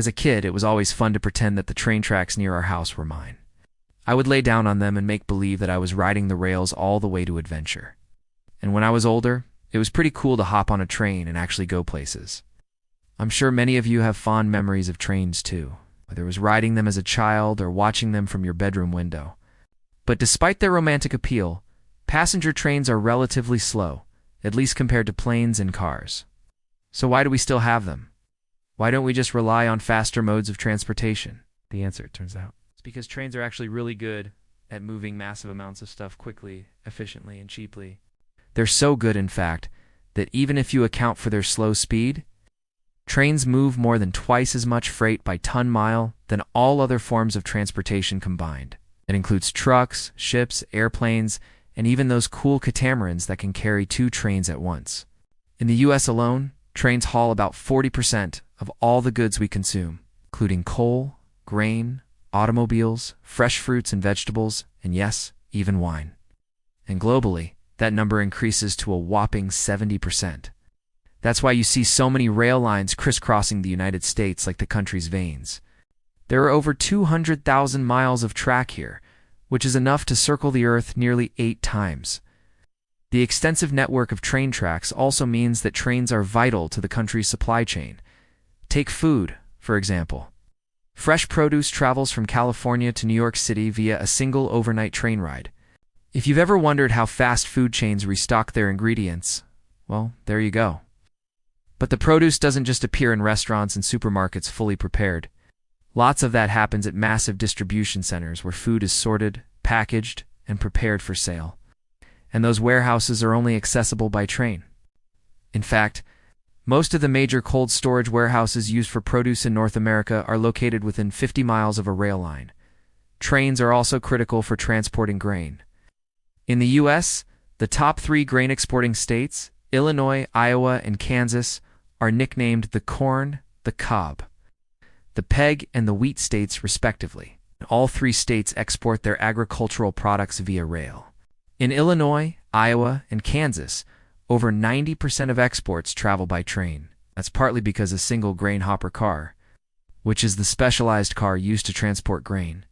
As a kid, it was always fun to pretend that the train tracks near our house were mine. I would lay down on them and make believe that I was riding the rails all the way to adventure. And when I was older, it was pretty cool to hop on a train and actually go places. I'm sure many of you have fond memories of trains too, whether it was riding them as a child or watching them from your bedroom window. But despite their romantic appeal, passenger trains are relatively slow, at least compared to planes and cars. So why do we still have them? Why don't we just rely on faster modes of transportation? The answer, it turns out, is because trains are actually really good at moving massive amounts of stuff quickly, efficiently, and cheaply. They're so good, in fact, that even if you account for their slow speed, trains move more than twice as much freight by ton-mile than all other forms of transportation combined. That includes trucks, ships, airplanes, and even those cool catamarans that can carry 2 trains at once. In the US alone, trains haul about 40% of all the goods we consume, including coal, grain, automobiles, fresh fruits and vegetables, and yes, even wine. And globally, that number increases to a whopping 70%. That's why you see so many rail lines crisscrossing the United States like the country's veins. There are over 200,000 miles of track here, which is enough to circle the Earth nearly 8 times. The extensive network of train tracks also means that trains are vital to the country's supply chain. Take food, for example. Fresh produce travels from California to New York City via a single overnight train ride. If you've ever wondered how fast food chains restock their ingredients, well, there you go. But the produce doesn't just appear in restaurants and supermarkets fully prepared. Lots of that happens at massive distribution centers where food is sorted, packaged, and prepared for sale. And those warehouses are only accessible by train. In fact, most of the major cold storage warehouses used for produce in North America are located within 50 miles of a rail line. Trains are also critical for transporting grain. In the U.S., the top 3 grain exporting states, Illinois, Iowa, and Kansas, are nicknamed the corn, the cob, the peg, and the wheat states, respectively. All 3 states export their agricultural products via rail. In Illinois, Iowa, and Kansas, over 90% of exports travel by train. That's partly because a single grain hopper car, which is the specialized car used to transport grain,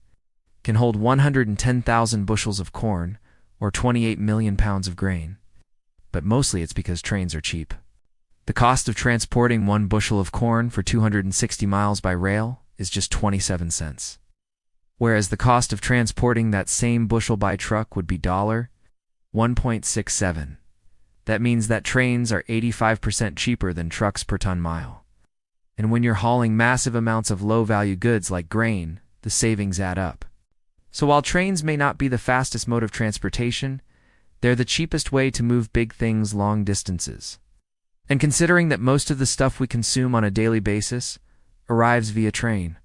can hold 110,000 bushels of corn, or 28 million pounds of grain. But mostly it's because trains are cheap. The cost of transporting 1 bushel of corn for 260 miles by rail is just 27 cents. Whereas the cost of transporting that same bushel by truck would be $1.67. That means that trains are 85% cheaper than trucks per ton mile. And when you're hauling massive amounts of low-value goods like grain, the savings add up. So while trains may not be the fastest mode of transportation, they're the cheapest way to move big things long distances. And considering that most of the stuff we consume on a daily basis arrives via train,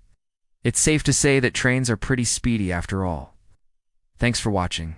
it's safe to say that trains are pretty speedy after all. Thanks for watching.